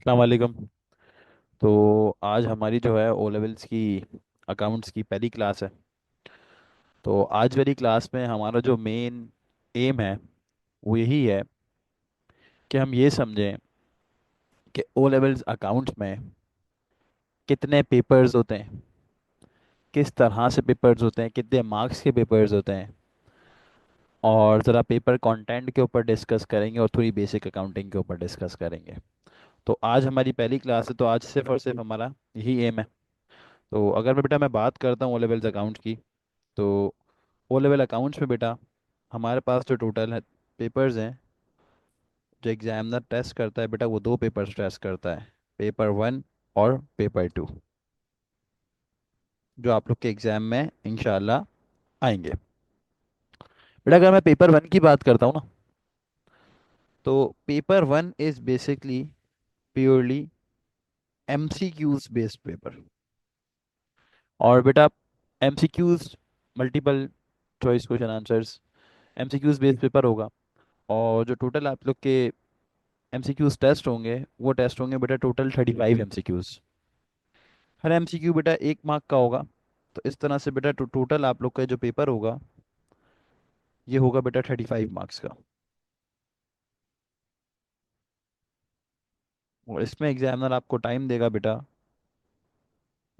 अस्सलाम वालेकुम। तो आज हमारी जो है ओ लेवल्स की अकाउंट्स की पहली क्लास है। तो आज वाली क्लास में हमारा जो मेन एम है वो यही है कि हम ये समझें कि ओ लेवल्स अकाउंट्स में कितने पेपर्स होते हैं, किस तरह से पेपर्स होते हैं, कितने मार्क्स के पेपर्स होते हैं, और ज़रा पेपर कंटेंट के ऊपर डिस्कस करेंगे और थोड़ी बेसिक अकाउंटिंग के ऊपर डिस्कस करेंगे। तो आज हमारी पहली क्लास है, तो आज सिर्फ और सिर्फ हमारा यही एम है। तो अगर मैं बात करता हूँ ओ लेवल्स अकाउंट्स की, तो ओ लेवल अकाउंट्स में बेटा हमारे पास जो टोटल है पेपर्स हैं, जो एग्जामिनर टेस्ट करता है बेटा, वो दो पेपर्स टेस्ट करता है, पेपर 1 और पेपर 2, जो आप लोग के एग्ज़ाम में इंशाल्लाह आएंगे। बेटा अगर मैं पेपर 1 की बात करता हूँ ना, तो paper 1 is basically purely MCQs based paper. और बेटा MCQs, multiple choice question answers, MCQs based paper होगा। और जो टोटल आप लोग के एमसीक्यूज टेस्ट होंगे वो टेस्ट होंगे बेटा टोटल 35 एमसीक्यूज। हर एमसीक्यू बेटा 1 मार्क का होगा। तो इस तरह से बेटा टोटल आप लोग का जो पेपर होगा ये होगा बेटा 35 मार्क्स का। और इसमें एग्जामिनर आपको टाइम देगा बेटा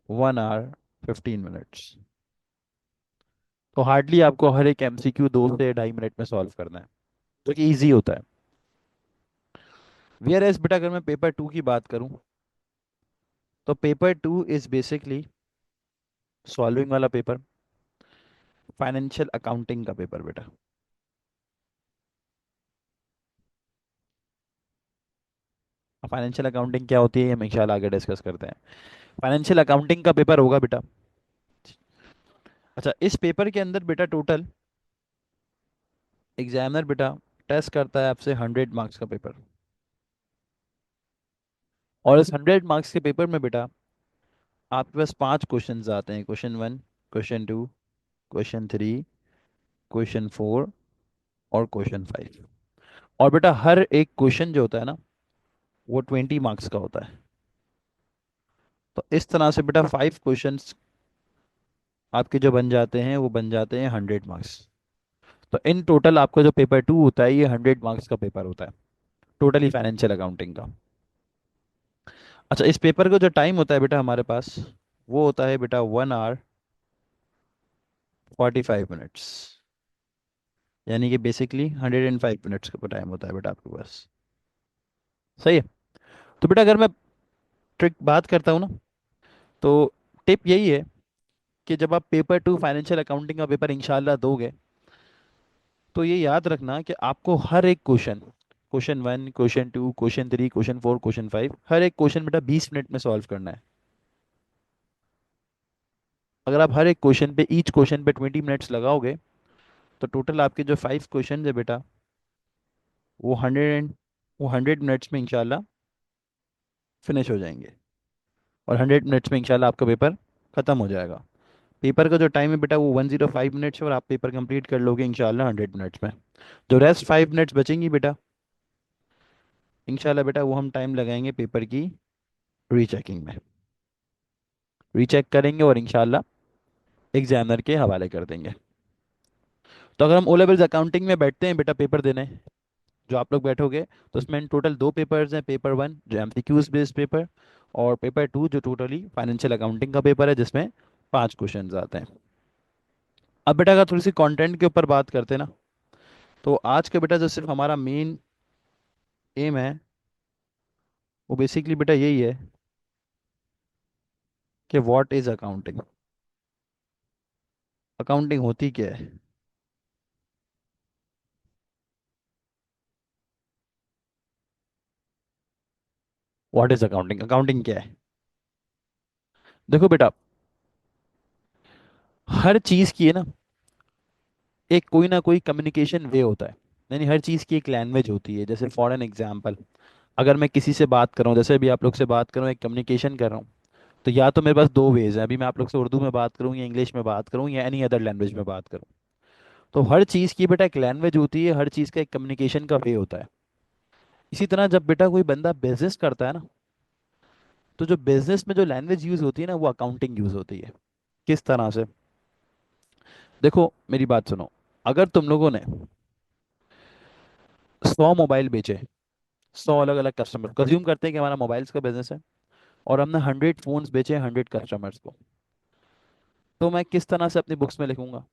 1 आवर 15 मिनट्स। तो हार्डली आपको हर एक एमसीक्यू 2 से 2.5 मिनट में सॉल्व करना है, जो कि ईजी होता है। वेयर एज बेटा अगर मैं पेपर 2 की बात करूं, तो पेपर 2 इज बेसिकली सॉल्विंग वाला पेपर, फाइनेंशियल अकाउंटिंग का पेपर बेटा। फाइनेंशियल अकाउंटिंग क्या होती है ये हम इंशाल्लाह आगे डिस्कस करते हैं। फाइनेंशियल अकाउंटिंग का पेपर होगा बेटा। अच्छा, इस पेपर के अंदर बेटा टोटल एग्जामिनर बेटा टेस्ट करता है आपसे 100 मार्क्स का पेपर। और इस 100 मार्क्स के पेपर में बेटा आपके पास 5 क्वेश्चंस आते हैं, क्वेश्चन 1, क्वेश्चन 2, क्वेश्चन 3, क्वेश्चन 4 और क्वेश्चन 5। और बेटा हर एक क्वेश्चन जो होता है ना वो 20 मार्क्स का होता है। तो इस तरह से बेटा 5 क्वेश्चंस आपके जो बन जाते हैं वो बन जाते हैं 100 मार्क्स। तो इन टोटल आपका जो पेपर 2 होता है ये 100 मार्क्स का पेपर होता है, टोटली फाइनेंशियल अकाउंटिंग का। अच्छा, इस पेपर का जो टाइम होता है बेटा हमारे पास वो होता है बेटा 1 आवर 45 मिनट्स, यानी कि बेसिकली 105 मिनट्स का टाइम होता है बेटा आपके पास। सही है। तो बेटा अगर मैं ट्रिक बात करता हूँ ना, तो टिप यही है कि जब आप पेपर 2 फाइनेंशियल अकाउंटिंग का पेपर इंशाल्लाह दोगे, तो ये याद रखना कि आपको हर एक question, question 1, question 2, question 3, question 4, question 5, हर एक क्वेश्चन बेटा 20 मिनट में सॉल्व करना है। अगर आप हर एक क्वेश्चन पे, ईच क्वेश्चन पे 20 मिनट्स लगाओगे, तो टोटल आपके जो 5 क्वेश्चन है बेटा वो 100 मिनट्स में इंशाल्लाह फिनिश हो जाएंगे। और 100 मिनट्स में इंशाल्लाह आपका पेपर ख़त्म हो जाएगा। पेपर का जो टाइम है बेटा वो 105 मिनट्स है, और आप पेपर कंप्लीट कर लोगे इंशाल्लाह 100 मिनट्स में। जो रेस्ट 5 मिनट्स बचेंगी बेटा, इंशाल्लाह बेटा वो हम टाइम लगाएंगे पेपर की रीचेकिंग में। रीचेक करेंगे और इंशाल्लाह एग्जामिनर के हवाले कर देंगे। तो अगर हम ओ लेवल्स अकाउंटिंग में बैठते हैं बेटा पेपर देने, जो आप लोग बैठोगे, तो उसमें टोटल दो पेपर्स हैं, पेपर 1 जो एमसीक्यूज बेस्ड पेपर, और पेपर 2 जो टोटली फाइनेंशियल अकाउंटिंग का पेपर है, जिसमें 5 क्वेश्चंस आते हैं। अब बेटा अगर थोड़ी सी कंटेंट के ऊपर बात करते हैं ना, तो आज का बेटा जो सिर्फ हमारा मेन एम है वो बेसिकली बेटा यही है कि व्हाट इज अकाउंटिंग, अकाउंटिंग होती क्या है। व्हाट इज अकाउंटिंग, अकाउंटिंग क्या है। देखो बेटा, हर चीज़ की है ना एक कोई ना कोई कम्युनिकेशन वे होता है, यानी हर चीज़ की एक लैंग्वेज होती है। जैसे फॉर एन एग्जाम्पल, अगर मैं किसी से बात कर रहा हूँ, जैसे अभी आप लोग से बात कर रहा हूँ, एक कम्युनिकेशन कर रहा हूँ, तो या तो मेरे पास दो वेज हैं, अभी मैं आप लोग से उर्दू में बात करूँ या इंग्लिश में बात करूँ या एनी अदर लैंग्वेज में बात करूँ। तो हर चीज़ की बेटा एक लैंग्वेज होती है, हर चीज़ का एक कम्युनिकेशन का वे होता है। इसी तरह जब बेटा कोई बंदा बिजनेस करता है ना, तो जो बिजनेस में जो लैंग्वेज यूज होती है ना, वो अकाउंटिंग यूज होती है। किस तरह से? देखो मेरी बात सुनो। अगर तुम लोगों ने 100 मोबाइल बेचे, 100 अलग अलग कस्टमर, कंज्यूम करते हैं कि हमारा मोबाइल्स का बिजनेस है, और हमने 100 फोन्स बेचे 100 कस्टमर्स को, तो मैं किस तरह से अपनी बुक्स में लिखूंगा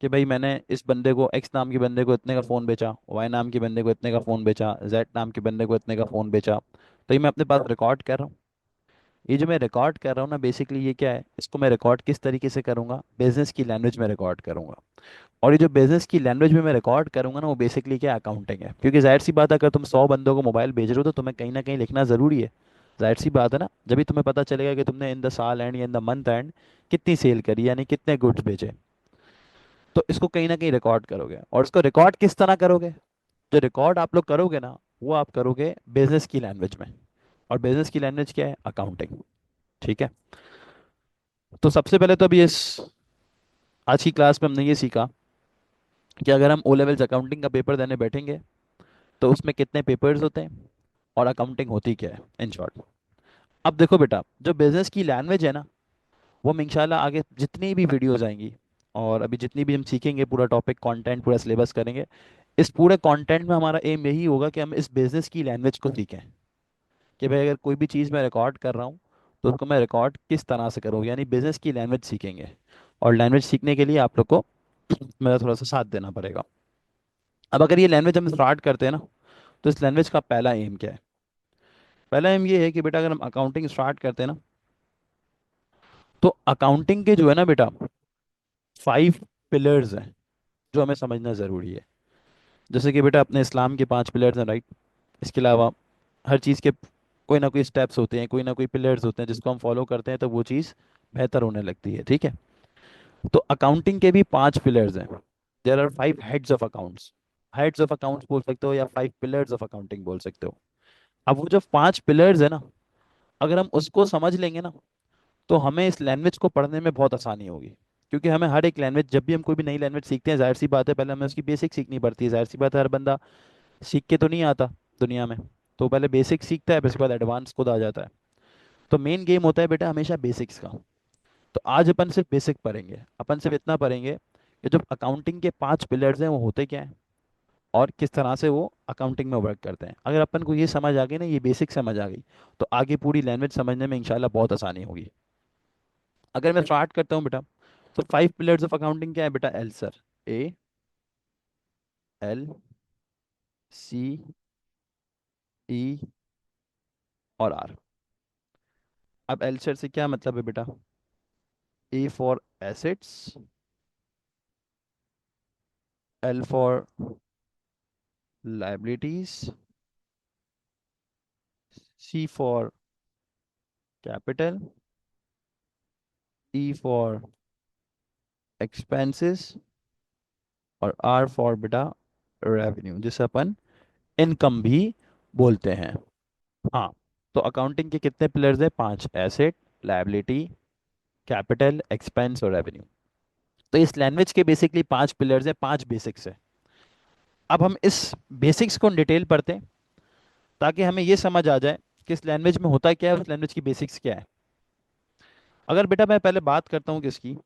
कि भाई मैंने इस बंदे को, एक्स नाम के बंदे को इतने का फ़ोन बेचा, वाई नाम के बंदे को इतने का फ़ोन बेचा, जेड नाम के बंदे को इतने का फ़ोन बेचा? तो ये मैं अपने पास रिकॉर्ड कर रहा हूँ। ये जो मैं रिकॉर्ड कर रहा हूँ ना, बेसिकली ये क्या है, इसको मैं रिकॉर्ड किस तरीके से करूँगा, बिजनेस की लैंग्वेज में रिकॉर्ड करूँगा। और ये जो बिजनेस की लैंग्वेज में मैं रिकॉर्ड करूँगा ना, वो बेसिकली क्या, अकाउंटिंग है। क्योंकि जाहिर सी बात है, अगर तुम 100 बंदों को मोबाइल भेज रहे हो तो तुम्हें कहीं ना कहीं लिखना ज़रूरी है। जाहिर सी बात है ना, जब भी तुम्हें पता चलेगा कि तुमने इन द साल एंड या इन द मंथ एंड कितनी सेल करी, यानी कितने गुड्स बेचे। तो इसको कहीं ना कहीं रिकॉर्ड करोगे, और इसको रिकॉर्ड किस तरह करोगे? जो रिकॉर्ड आप लोग करोगे ना, वो आप करोगे बिजनेस की लैंग्वेज में। और बिजनेस की लैंग्वेज क्या है? अकाउंटिंग। ठीक है। तो सबसे पहले तो अभी इस आज की क्लास में हमने ये सीखा कि अगर हम ओ लेवल्स अकाउंटिंग का पेपर देने बैठेंगे तो उसमें कितने पेपर्स होते हैं, और अकाउंटिंग होती क्या है, इन शॉर्ट। अब देखो बेटा, जो बिजनेस की लैंग्वेज है ना, वो हम इंशाल्लाह आगे जितनी भी वीडियोज आएंगी, और अभी जितनी भी हम सीखेंगे, पूरा टॉपिक कंटेंट पूरा सिलेबस करेंगे, इस पूरे कंटेंट में हमारा एम यही होगा कि हम इस बिजनेस की लैंग्वेज को सीखें। कि भाई अगर कोई भी चीज़ मैं रिकॉर्ड कर रहा हूँ, तो उसको मैं रिकॉर्ड किस तरह से करूँ, यानी बिजनेस की लैंग्वेज सीखेंगे। और लैंग्वेज सीखने के लिए आप लोग को मेरा थोड़ा सा साथ देना पड़ेगा। अब अगर ये लैंग्वेज हम स्टार्ट करते हैं ना, तो इस लैंग्वेज का पहला एम क्या है? पहला एम ये है कि बेटा, अगर हम अकाउंटिंग स्टार्ट करते हैं ना, तो अकाउंटिंग के जो है ना बेटा, 5 पिलर्स हैं जो हमें समझना ज़रूरी है। जैसे कि बेटा अपने इस्लाम के 5 पिलर्स हैं, राइट। इसके अलावा हर चीज़ के कोई ना कोई स्टेप्स होते हैं, कोई ना कोई पिलर्स होते हैं, जिसको हम फॉलो करते हैं तो वो चीज़ बेहतर होने लगती है। ठीक है। तो अकाउंटिंग के भी 5 पिलर्स हैं। There are 5 heads of accounts. Heads of accounts बोल सकते हो, या 5 पिलर्स ऑफ अकाउंटिंग बोल सकते हो। अब वो जो 5 पिलर्स है ना, अगर हम उसको समझ लेंगे ना, तो हमें इस लैंग्वेज को पढ़ने में बहुत आसानी होगी। क्योंकि हमें हर एक लैंग्वेज, जब भी हम कोई भी नई लैंग्वेज सीखते हैं, जाहिर सी बात है पहले हमें उसकी बेसिक सीखनी पड़ती है। जाहिर सी बात है, हर बंदा सीख के तो नहीं आता दुनिया में। तो पहले बेसिक सीखता है, फिर उसके बाद एडवांस खुद आ जाता है। तो मेन गेम होता है बेटा हमेशा बेसिक्स का। तो आज अपन सिर्फ बेसिक पढ़ेंगे, अपन सिर्फ इतना पढ़ेंगे कि जो अकाउंटिंग के 5 पिलर्स हैं वो होते क्या हैं, और किस तरह से वो अकाउंटिंग में वर्क करते हैं। अगर अपन को ये समझ आ गई ना, ये बेसिक समझ आ गई, तो आगे पूरी लैंग्वेज समझने में इंशाल्लाह बहुत आसानी होगी। अगर मैं स्टार्ट करता हूँ बेटा, तो 5 पिलर्स ऑफ अकाउंटिंग क्या है बेटा? एल सर, ए, एल, सी, ई, और आर। अब एल सर से क्या मतलब है बेटा? A for assets, L for liabilities, C for capital, E for expenses, और आर फॉर बेटा रेवेन्यू, जिसे अपन इनकम भी बोलते हैं। हाँ। तो अकाउंटिंग के कितने पिलर्स हैं? 5। एसेट, लायबिलिटी, कैपिटल, एक्सपेंस और रेवेन्यू। तो इस लैंग्वेज के बेसिकली 5 पिलर्स हैं, 5 बेसिक्स है। अब हम इस बेसिक्स को डिटेल पढ़ते हैं, ताकि हमें ये समझ आ जाए कि इस लैंग्वेज में होता क्या है, उस लैंग्वेज की बेसिक्स क्या है। अगर बेटा मैं पहले बात करता हूँ किसकी,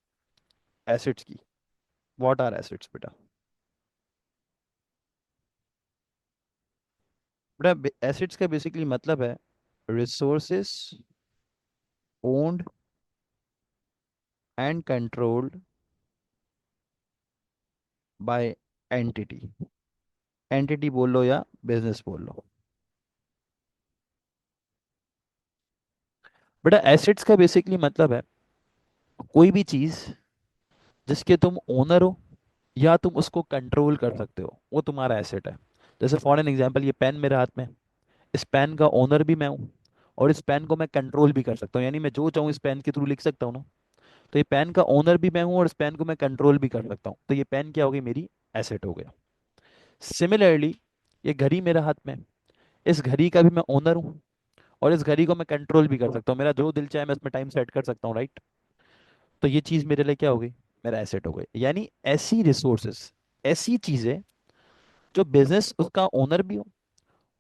एसेट्स की। व्हाट आर एसेट्स बेटा? बेटा एसेट्स का बेसिकली मतलब है resources owned and controlled by entity. Entity बोल लो या बिजनेस बोल लो। बेटा एसेट्स का बेसिकली मतलब है कोई भी चीज जिसके तुम ओनर हो, या तुम उसको कंट्रोल कर सकते हो, वो तुम्हारा एसेट है। जैसे फॉर एन एग्जांपल, ये पेन मेरे हाथ में है, इस पेन का ओनर भी मैं हूँ, और इस पेन को मैं कंट्रोल भी कर सकता हूँ, यानी मैं जो चाहूँ इस पेन के थ्रू लिख सकता हूँ ना। तो ये पेन का ओनर भी मैं हूँ, और इस पेन को मैं कंट्रोल भी कर सकता हूँ, तो ये पेन क्या हो गई? मेरी एसेट हो गया। सिमिलरली, ये घड़ी मेरे हाथ में है, इस घड़ी का भी मैं ओनर हूँ, और इस घड़ी को मैं कंट्रोल भी कर सकता हूँ, मेरा जो दिल चाहे मैं इसमें टाइम सेट कर सकता हूँ, राइट। तो ये चीज़ मेरे लिए क्या हो गई? मेरा एसेट हो गई। यानी ऐसी रिसोर्सेस, ऐसी चीज़ें जो बिजनेस उसका ओनर भी हो,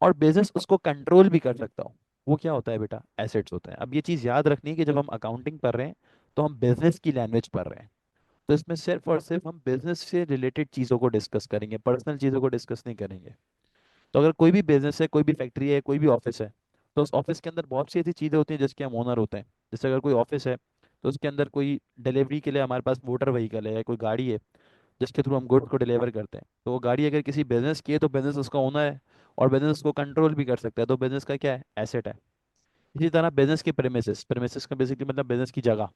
और बिजनेस उसको कंट्रोल भी कर सकता हो, वो क्या होता है बेटा, एसेट्स होता है। अब ये चीज़ याद रखनी है कि जब हम अकाउंटिंग पढ़ रहे हैं तो हम बिजनेस की लैंग्वेज पढ़ रहे हैं। तो इसमें सिर्फ और सिर्फ हम बिजनेस से रिलेटेड चीज़ों को डिस्कस करेंगे, पर्सनल चीज़ों को डिस्कस नहीं करेंगे। तो अगर कोई भी बिजनेस है, कोई भी फैक्ट्री है, कोई भी ऑफिस है, तो उस ऑफिस के अंदर बहुत सी ऐसी चीज़ें होती हैं जिसके हम ओनर होते हैं। जैसे अगर कोई ऑफिस है तो उसके अंदर कोई डिलीवरी के लिए हमारे पास मोटर व्हीकल है या कोई गाड़ी है जिसके थ्रू हम गुड्स को डिलीवर करते हैं। तो वो गाड़ी अगर किसी बिजनेस की है तो बिजनेस उसका ओनर है, और बिजनेस उसको कंट्रोल भी कर सकता है, तो बिजनेस का क्या है, एसेट है। इसी तरह बिजनेस के प्रेमिसेस, प्रेमिसेस का बेसिकली मतलब बिजनेस की जगह,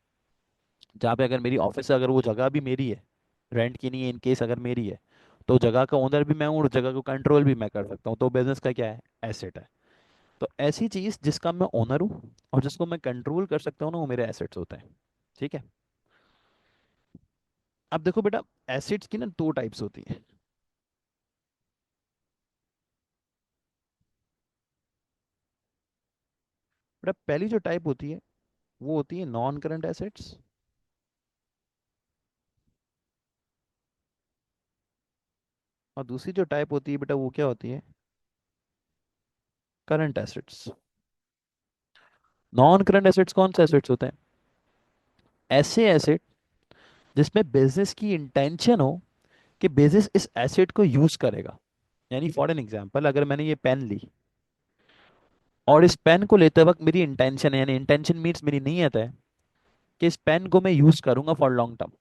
जहाँ पे अगर मेरी ऑफिस है, अगर वो जगह भी मेरी है, रेंट की नहीं है, इन केस अगर मेरी है, तो जगह का ओनर भी मैं हूँ और जगह को कंट्रोल भी मैं कर सकता हूँ, तो बिजनेस का क्या है, एसेट है। तो ऐसी चीज जिसका मैं ओनर हूँ और जिसको मैं कंट्रोल कर सकता हूँ ना, वो मेरे एसेट्स होते हैं। ठीक है। अब देखो बेटा, एसेट्स की ना दो टाइप्स होती हैं। बेटा पहली जो टाइप होती है वो होती है नॉन करंट एसेट्स, और दूसरी जो टाइप होती है बेटा वो क्या होती है, current assets. Non current assets कौन से एसेट्स होते हैं, ऐसे एसेट जिसमें बिजनेस की इंटेंशन हो कि बिजनेस इस एसेट को यूज करेगा। यानी फॉर एन एग्जांपल, अगर मैंने ये पेन ली और इस पेन को लेते वक्त मेरी इंटेंशन है, यानी इंटेंशन मीन्स मेरी नीयत है कि इस पेन को मैं यूज करूंगा फॉर लॉन्ग टर्म।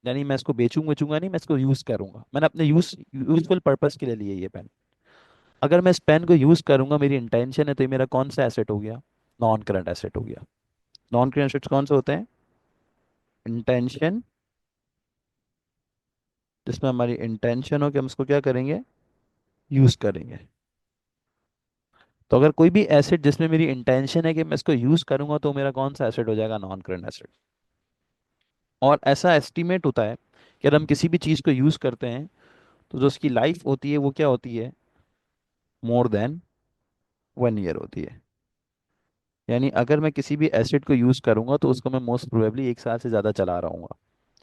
यानी मैं इसको बेचूंगा नहीं, मैं इसको यूज करूंगा, मैंने अपने यूजफुल पर्पस के लिए लिया ये पेन। अगर मैं इस पेन को यूज करूंगा, मेरी इंटेंशन है, तो ये मेरा कौन सा एसेट हो गया, नॉन करंट एसेट हो गया। नॉन करंट एसेट्स कौन से होते हैं, इंटेंशन, जिसमें हमारी इंटेंशन हो कि हम इसको क्या करेंगे, यूज करेंगे। तो अगर कोई भी एसेट जिसमें मेरी इंटेंशन है कि मैं इसको यूज करूंगा, तो मेरा कौन सा एसेट हो जाएगा, नॉन करंट एसेट। और ऐसा एस्टिमेट होता है कि अगर हम किसी भी चीज को यूज करते हैं तो जो उसकी लाइफ होती है वो क्या होती है, मोर देन 1 ईयर होती है। यानी अगर मैं किसी भी एसेट को यूज करूंगा तो उसको मैं मोस्ट प्रोबेबली 1 साल से ज्यादा चला रहा हूँ।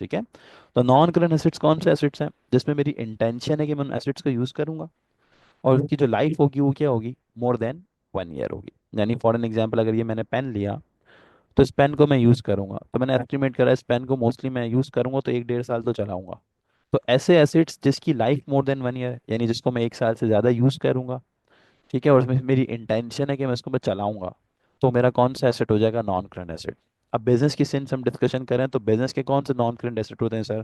ठीक है। तो नॉन करंट एसेट्स कौन से एसेट्स हैं, जिसमें मेरी इंटेंशन है कि मैं उन एसेट्स को यूज करूंगा, और उसकी जो लाइफ होगी वो क्या होगी, मोर देन 1 ईयर होगी। यानी फॉर एन एग्जाम्पल, अगर ये मैंने पेन लिया तो इस पेन को मैं यूज करूंगा, तो मैंने एस्टिमेट करा इस पेन को मोस्टली मैं यूज करूंगा तो 1 डेढ़ साल तो चलाऊंगा। तो ऐसे एसेट्स जिसकी लाइफ मोर देन 1 ईयर, यानी जिसको मैं 1 साल से ज़्यादा यूज़ करूंगा, ठीक है, और उसमें मेरी इंटेंशन है कि मैं इसको मैं चलाऊंगा, तो मेरा कौन सा एसेट हो जाएगा, नॉन करंट एसेट। अब बिजनेस की सिंस हम डिस्कशन करें तो बिजनेस के कौन से नॉन करंट एसेट होते हैं सर।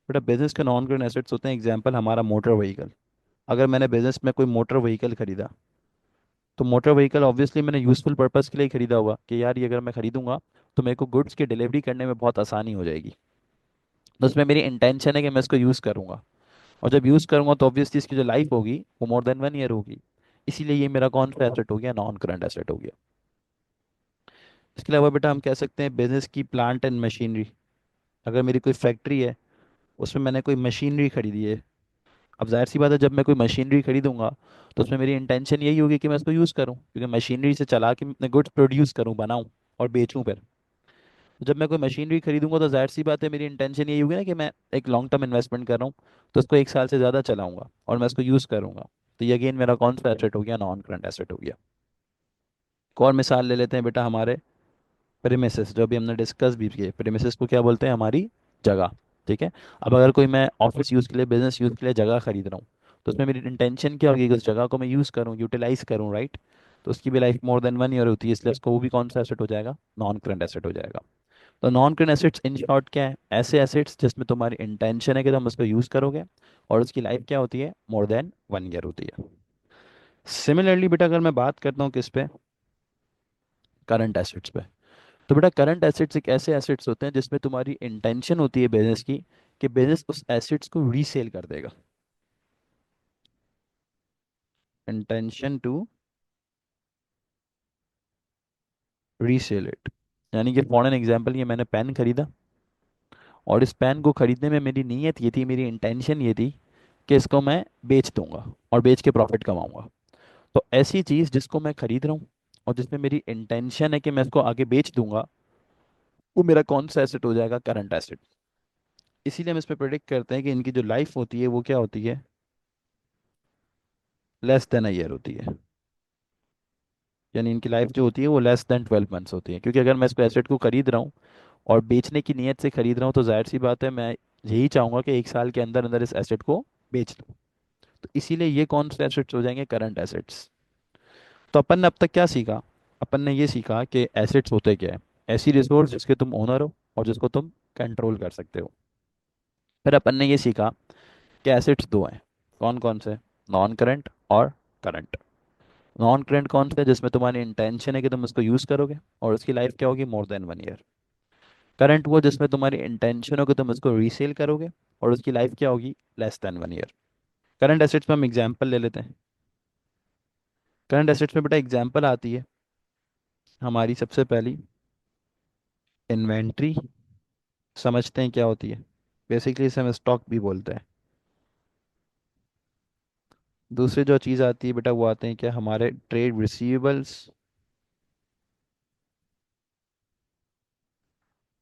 बेटा बिजनेस के नॉन करंट एसेट्स होते हैं, एग्जाम्पल हमारा मोटर व्हीकल। अगर मैंने बिजनेस में कोई मोटर व्हीकल खरीदा, तो मोटर व्हीकल ऑब्वियसली मैंने यूजफुल पर्पस के लिए खरीदा होगा कि यार ये अगर मैं खरीदूंगा तो मेरे को गुड्स की डिलीवरी करने में बहुत आसानी हो जाएगी। तो उसमें मेरी इंटेंशन है कि मैं इसको यूज़ करूंगा, और जब यूज़ करूंगा तो ऑब्वियसली इसकी जो लाइफ होगी वो मोर देन 1 ईयर होगी। इसीलिए ये मेरा कौन सा एसेट हो गया, नॉन करंट एसेट हो गया। इसके अलावा बेटा हम कह सकते हैं बिजनेस की प्लांट एंड मशीनरी। अगर मेरी कोई फैक्ट्री है, उसमें मैंने कोई मशीनरी खरीदी है। अब जाहिर सी बात है, जब मैं कोई मशीनरी खरीदूंगा तो उसमें मेरी इंटेंशन यही होगी कि मैं उसको यूज़ करूं, क्योंकि मशीनरी से चला के मैं गुड्स प्रोड्यूस करूं, बनाऊं और बेचूं फिर। तो जब मैं कोई मशीनरी खरीदूंगा तो जाहिर सी बात है मेरी इंटेंशन यही होगी ना कि मैं एक लॉन्ग टर्म इन्वेस्टमेंट कर रहा हूँ, तो उसको 1 साल से ज़्यादा चलाऊंगा और मैं उसको यूज़ करूंगा। तो ये अगेन मेरा कौन सा एसेट हो गया, नॉन करंट एसेट हो गया। एक और मिसाल ले लेते हैं बेटा, हमारे प्रेमिसेस जो अभी हमने डिस्कस भी किए, प्रेमिसेस को क्या बोलते हैं, हमारी जगह। ठीक है। अब अगर कोई मैं ऑफिस यूज़ के लिए, बिजनेस यूज़ के लिए जगह खरीद रहा हूँ, तो उसमें मेरी इंटेंशन क्या होगी कि उस जगह को मैं यूज़ करूँ, यूटिलाइज करूँ, राइट। तो उसकी भी लाइफ मोर देन 1 ईयर होती है, इसलिए उसको वो भी कौन सा एसेट हो जाएगा, नॉन करंट एसेट हो जाएगा। तो non current assets in short क्या है, ऐसे एसेट्स जिसमें तुम्हारी इंटेंशन है कि तुम उसको यूज़ करोगे, और उसकी लाइफ क्या होती है, मोर देन 1 ईयर होती है। सिमिलरली बेटा अगर मैं बात करता हूँ किस पे, करंट एसेट्स पे, तो बेटा करंट एसेट्स एक ऐसे एसेट्स होते हैं जिसमें तुम्हारी इंटेंशन होती है बिजनेस की कि बिजनेस उस एसेट्स को रीसेल कर देगा। Intention to resale it. यानी कि फॉर एन एग्जांपल, ये मैंने पेन खरीदा, और इस पेन को खरीदने में मेरी नीयत ये थी, मेरी इंटेंशन ये थी कि इसको मैं बेच दूंगा और बेच के प्रॉफिट कमाऊंगा। तो ऐसी चीज़ जिसको मैं खरीद रहा हूँ और जिसमें मेरी इंटेंशन है कि मैं इसको आगे बेच दूंगा, वो मेरा कौन सा एसेट हो जाएगा, करंट एसेट। इसीलिए हम इस पे प्रेडिक्ट करते हैं कि इनकी जो लाइफ होती है वो क्या होती है, लेस देन अ ईयर होती है। यानी इनकी लाइफ जो होती है वो लेस देन 12 मंथ्स होती है, क्योंकि अगर मैं इसको एसेट को खरीद रहा हूँ और बेचने की नीयत से खरीद रहा हूँ तो जाहिर सी बात है मैं यही चाहूंगा कि 1 साल के अंदर अंदर इस एसेट को बेच दूँ। तो इसीलिए ये कौन से एसेट्स हो जाएंगे, करंट एसेट्स। तो अपन ने अब तक क्या सीखा, अपन ने ये सीखा कि एसेट्स होते क्या है, ऐसी रिसोर्स जिसके तुम ओनर हो और जिसको तुम कंट्रोल कर सकते हो। फिर अपन ने ये सीखा कि एसेट्स दो हैं, कौन कौन से, नॉन करंट और करंट। नॉन करंट कौन सा है, जिसमें तुम्हारी इंटेंशन है कि तुम उसको यूज़ करोगे और उसकी लाइफ क्या होगी, मोर देन 1 ईयर। करंट वो जिसमें तुम्हारी इंटेंशन हो कि तुम उसको रीसेल करोगे और उसकी लाइफ क्या होगी, less than 1 year. Current assets में हम एग्जाम्पल ले लेते हैं। करंट एसेट्स में बेटा एग्जाम्पल आती है हमारी सबसे पहली, इन्वेंट्री। समझते हैं क्या होती है, बेसिकली इसे हम स्टॉक भी बोलते हैं। दूसरी जो चीज़ आती है बेटा वो आते हैं क्या, हमारे ट्रेड रिसीवेबल्स।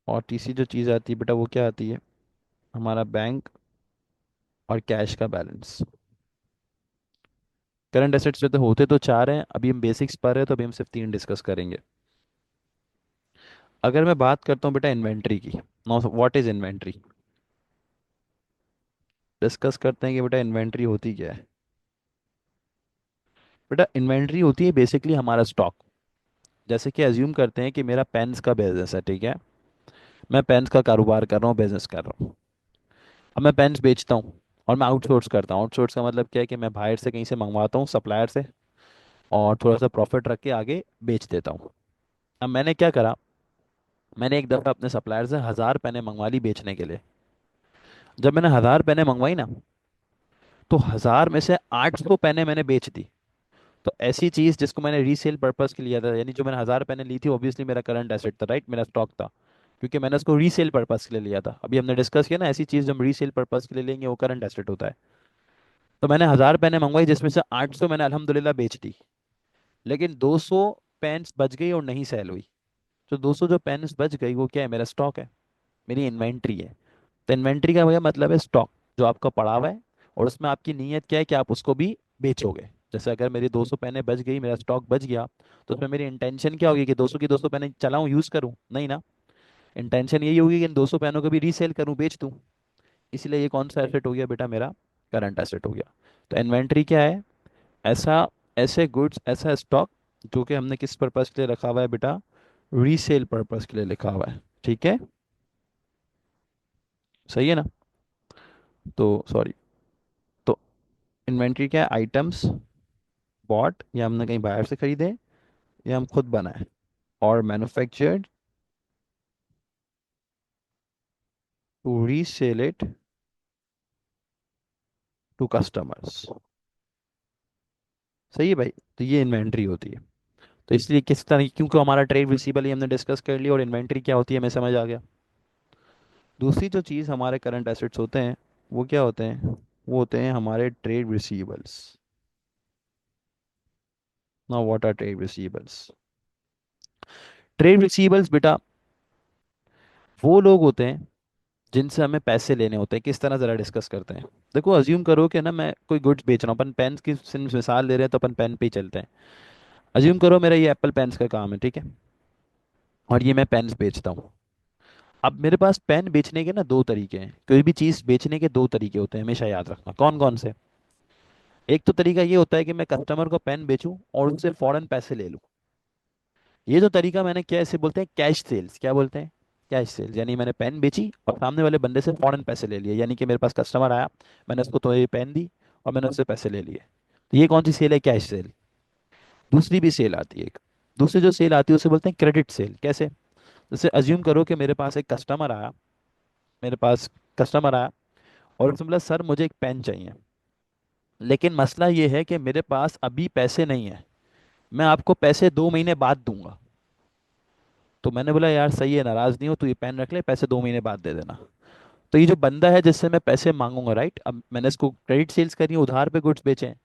और तीसरी जो चीज़ आती है बेटा वो क्या आती है, हमारा बैंक और कैश का बैलेंस। करंट एसेट्स में तो होते तो चार हैं, अभी हम बेसिक्स पढ़ रहे हैं तो अभी हम सिर्फ तीन डिस्कस करेंगे। अगर मैं बात करता हूँ बेटा इन्वेंट्री की, know what is inventory, discuss करते हैं कि बेटा इन्वेंट्री होती क्या है। बेटा इन्वेंट्री होती है बेसिकली हमारा स्टॉक। जैसे कि अज्यूम करते हैं कि मेरा पेन्स का बिजनेस है, ठीक है। मैं पेन्स का कारोबार कर रहा हूँ, बिजनेस कर रहा हूँ। अब मैं पेन्स बेचता हूँ और मैं आउटसोर्स करता हूँ। आउटसोर्स का मतलब क्या है कि मैं बाहर से कहीं से मंगवाता हूँ, सप्लायर से, और थोड़ा सा प्रॉफिट रख के आगे बेच देता हूँ। अब मैंने क्या करा, मैंने एक दफ़ा अपने सप्लायर से 1,000 पेनें मंगवा ली बेचने के लिए। जब मैंने 1,000 पेनें मंगवाई ना, तो 1,000 में से 800 पेनें मैंने बेच दी। तो ऐसी चीज़ जिसको मैंने रीसेल पर्पस के लिए लिया था, यानी जो मैंने 1,000 पेनें ली थी ऑब्वियसली मेरा करंट एसेट था, राइट, मेरा स्टॉक था, क्योंकि मैंने उसको रीसेल पर्पस के लिए लिया था। अभी हमने डिस्कस किया ना, ऐसी चीज़ जो हम रीसेल पर्पस के लिए लेंगे वो करंट एसेट होता है। तो मैंने 1,000 पेनें मंगवाई जिसमें से 800 मैंने अल्हम्दुलिल्लाह बेच दी। लेकिन 200 पेन्स बच गई और नहीं सेल हुई। तो 200 जो पेन्स बच गई वो क्या है, मेरा स्टॉक है, मेरी इन्वेंट्री है। तो इन्वेंट्री का क्या मतलब है, स्टॉक जो आपका पड़ा हुआ है और उसमें आपकी नीयत क्या है कि आप उसको भी बेचोगे। जैसे अगर मेरी 200 पेनें बच गई, मेरा स्टॉक बच गया, तो उसमें मेरी इंटेंशन क्या होगी कि 200 की 200 पेनें चलाऊं, यूज़ करूं, नहीं ना। इंटेंशन यही होगी कि इन 200 पेनों को भी रीसेल करूं, बेच दूं। इसलिए ये कौन सा एसेट हो गया बेटा, मेरा करंट एसेट हो गया। तो इन्वेंट्री क्या है, ऐसा, ऐसे गुड्स, ऐसा स्टॉक जो कि हमने किस पर्पज़ के लिए रखा हुआ है बेटा, रीसेल पर्पज़ के लिए लिखा हुआ है, ठीक है। सही है ना। तो सॉरी, तो इन्वेंट्री क्या है, आइटम्स बॉट, या हमने कहीं बाहर से खरीदे या हम खुद बनाए, और manufactured to resale it to customers. सही है भाई। तो ये इन्वेंट्री होती है। तो इसलिए किस तरह, क्योंकि हमारा ट्रेड रिसीवेबल ही हमने डिस्कस कर लिया और इन्वेंट्री क्या होती है हमें समझ आ गया। दूसरी जो चीज़ हमारे करंट एसेट्स होते हैं वो क्या होते हैं, वो होते हैं हमारे trade receivables. Now what are trade receivables. Trade receivables बेटा वो लोग होते हैं जिनसे हमें पैसे लेने होते हैं। किस तरह, ज़रा डिस्कस करते हैं। देखो अज्यूम करो कि ना मैं कोई गुड्स बेच रहा हूँ, अपन पेन की मिसाल ले रहे हैं तो अपन पेन पे ही चलते हैं। अज्यूम करो मेरा ये एप्पल पेन्स का काम है, ठीक है, और ये मैं पेन्स बेचता हूँ। अब मेरे पास पेन बेचने के ना दो तरीके हैं, कोई भी चीज़ बेचने के दो तरीके होते हैं, हमेशा याद रखना। कौन कौन से, एक तो तरीका ये होता है कि मैं कस्टमर को पेन बेचूं और उससे फौरन पैसे ले लूं। ये जो तरीका मैंने क्या, इसे बोलते हैं कैश सेल्स। क्या बोलते हैं, कैश सेल्स। यानी मैंने पेन बेची और सामने वाले बंदे से फौरन पैसे ले लिए, यानी कि मेरे पास कस्टमर आया, मैंने उसको तो ये पेन दी और मैंने उससे पैसे ले लिए। तो ये कौन सी सेल है, कैश सेल। दूसरी भी सेल आती है एक, दूसरी जो सेल आती है उसे बोलते हैं क्रेडिट सेल। कैसे, जैसे अज्यूम करो कि मेरे पास एक कस्टमर आया, मेरे पास कस्टमर आया और उसने बोला सर मुझे एक पेन चाहिए, लेकिन मसला ये है कि मेरे पास अभी पैसे नहीं है, मैं आपको पैसे 2 महीने बाद दूंगा। तो मैंने बोला यार सही है, नाराज नहीं हो, तू ये पेन रख ले, पैसे 2 महीने बाद दे देना। तो ये जो बंदा है जिससे मैं पैसे मांगूंगा, राइट, अब मैंने इसको क्रेडिट सेल्स करी है, उधार पे गुड्स बेचे हैं।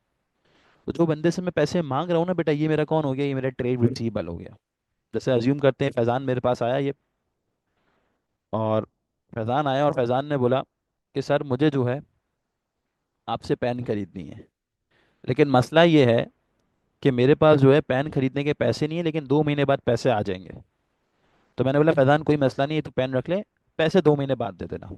तो जो बंदे से मैं पैसे मांग रहा हूँ ना बेटा, ये मेरा कौन हो गया, ये मेरा ट्रेड रिसीवेबल हो गया। जैसे अज्यूम करते हैं फैज़ान मेरे पास आया ये, और फैज़ान आया और फैज़ान ने बोला कि सर मुझे जो है आपसे पेन खरीदनी है, लेकिन मसला ये है कि मेरे पास जो है पेन खरीदने के पैसे नहीं है, लेकिन 2 महीने बाद पैसे आ जाएंगे। तो मैंने बोला फैज़ान कोई मसला नहीं है, तू पेन रख ले, पैसे 2 महीने बाद दे देना।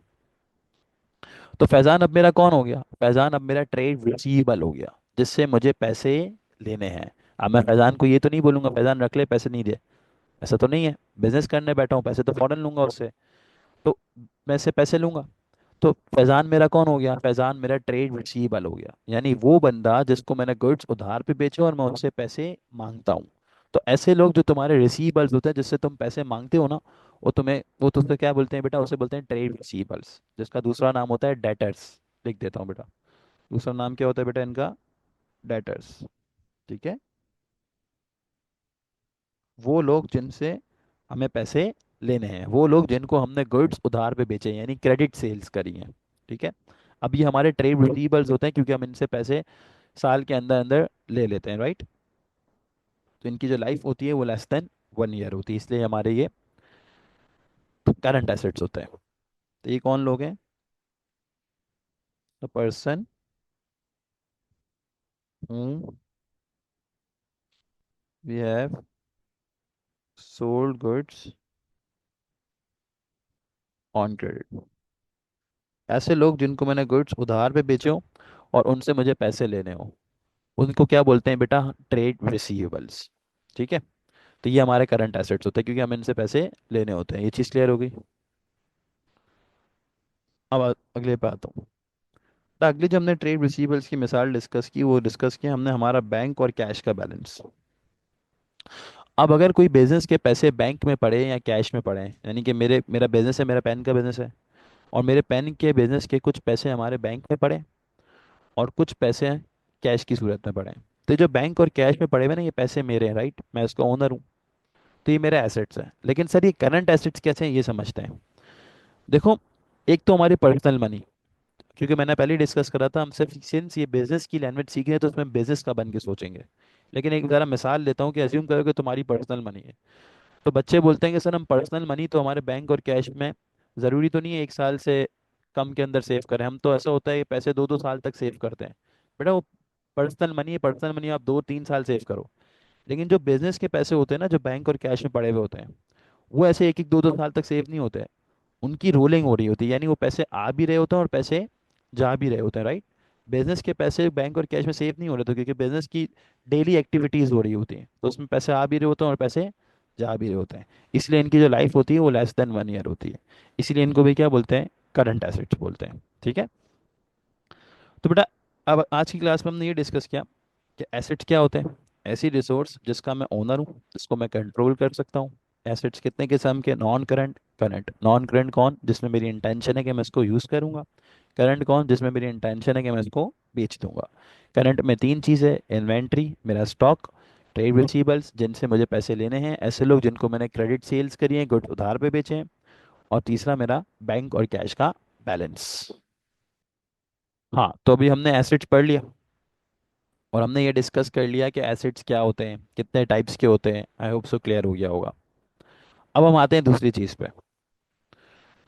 तो फैज़ान अब मेरा कौन हो गया? फैज़ान अब मेरा ट्रेड रिसीवेबल हो गया, जिससे मुझे पैसे लेने हैं। अब मैं फैज़ान को ये तो नहीं बोलूंगा फैज़ान रख ले पैसे नहीं दे, ऐसा तो नहीं है। बिजनेस करने बैठा हूँ, पैसे तो फौरन लूंगा उससे। तो मैं से पैसे लूंगा। तो फैज़ान मेरा कौन हो गया? फैज़ान मेरा ट्रेड रिसीवेबल हो गया, यानी वो बंदा जिसको मैंने गुड्स उधार पे बेचे और मैं उससे पैसे मांगता हूँ। तो ऐसे लोग जो तुम्हारे रिसीवेबल्स होते हैं, जिससे तुम पैसे मांगते हो ना, वो तुझसे क्या बोलते हैं बेटा? उसे बोलते हैं ट्रेड रिसीवेबल्स, जिसका दूसरा नाम होता है डेटर्स। लिख देता हूँ बेटा, दूसरा नाम क्या होता है बेटा इनका? डेटर्स। ठीक है। वो लोग जिनसे हमें पैसे लेने हैं, वो लोग जिनको हमने गुड्स उधार पे बेचे हैं, यानी क्रेडिट सेल्स करी हैं। ठीक है। अब ये हमारे ट्रेड रिसीवेबल्स होते हैं, क्योंकि हम इनसे पैसे साल के अंदर अंदर ले लेते हैं, राइट। तो इनकी जो लाइफ होती है वो लेस देन 1 ईयर होती है, इसलिए हमारे ये करंट एसेट्स होते हैं। तो ये कौन लोग हैं? The person whom we have sold goods on credit। ऐसे लोग जिनको मैंने गुड्स उधार पे बेचे हो और उनसे मुझे पैसे लेने हो, उनको क्या बोलते हैं बेटा? Trade receivables. ठीक है। तो ये हमारे करंट एसेट्स होते हैं, क्योंकि हमें इनसे पैसे लेने होते हैं। ये चीज़ क्लियर हो गई। अब अगले पे आता हूँ। तो अगली जो हमने ट्रेड रिसीवेबल्स की मिसाल डिस्कस की, वो डिस्कस किया हमने हमारा बैंक और कैश का बैलेंस। अब अगर कोई बिजनेस के पैसे बैंक में पड़े या कैश में पड़े, यानी कि मेरा बिजनेस है, मेरा पेन का बिजनेस है, और मेरे पेन के बिजनेस के कुछ पैसे हमारे बैंक में पड़े और कुछ पैसे कैश की सूरत में पड़े। तो जो बैंक और कैश में पड़े हुए ना, ये पैसे मेरे हैं, राइट, मैं इसका ओनर हूँ। तो ये मेरे एसेट्स हैं। लेकिन सर ये करंट एसेट्स कैसे हैं, ये समझते हैं। देखो, एक तो हमारी पर्सनल मनी, क्योंकि मैंने पहले ही डिस्कस करा था, हम सिर्फ सिंस ये बिजनेस की लैंग्वेज सीख रहे हैं तो उसमें बिजनेस का बन के सोचेंगे। लेकिन एक ज़रा मिसाल लेता हूँ कि अज्यूम करो कि तुम्हारी पर्सनल मनी है। तो बच्चे बोलते हैं कि सर हम पर्सनल मनी तो हमारे बैंक और कैश में ज़रूरी तो नहीं है 1 साल से कम के अंदर सेव करें, हम तो ऐसा होता है कि पैसे 2-2 साल तक सेव करते हैं। बेटा वो पर्सनल मनी आप 2-3 साल सेव करो। लेकिन जो बिजनेस के पैसे होते हैं ना, जो बैंक और कैश में पड़े हुए होते हैं, वो ऐसे 1-1 2-2 साल तक सेव नहीं होते हैं। उनकी रोलिंग हो रही होती है, यानी वो पैसे आ भी रहे होते हैं और पैसे जा भी रहे होते हैं, राइट। बिजनेस के पैसे बैंक और कैश में सेव नहीं हो रहे थे, क्योंकि बिजनेस की डेली एक्टिविटीज हो रही होती हैं, तो उसमें पैसे आ भी रहे होते हैं और पैसे जा भी रहे होते हैं। इसलिए इनकी जो लाइफ होती है वो लेस देन 1 ईयर होती है। इसलिए इनको भी क्या बोलते हैं? करंट एसेट्स बोलते हैं। ठीक है। तो बेटा, अब आज की क्लास में हमने ये डिस्कस किया कि एसेट्स क्या होते हैं। ऐसी रिसोर्स जिसका मैं ओनर हूँ, जिसको मैं कंट्रोल कर सकता हूँ। एसेट्स कितने किस्म के? Non current, current. Non current कौन? जिसमें मेरी इंटेंशन है कि मैं इसको यूज़ करूँगा। करंट कौन? जिसमें मेरी इंटेंशन है कि मैं इसको बेच दूंगा। करंट में 3 चीज़ें: इन्वेंट्री, मेरा स्टॉक; ट्रेड रिसीवेबल्स, जिनसे मुझे पैसे लेने हैं, ऐसे लोग जिनको मैंने क्रेडिट सेल्स करी है, गुड्स उधार पे बेचे हैं; और तीसरा मेरा बैंक और कैश का बैलेंस। हाँ, तो अभी हमने एसेट्स पढ़ लिया और हमने ये डिस्कस कर लिया कि एसिड्स क्या होते हैं, कितने टाइप्स के होते हैं। आई होप सो क्लियर हो गया होगा। अब हम आते हैं दूसरी चीज़ पे।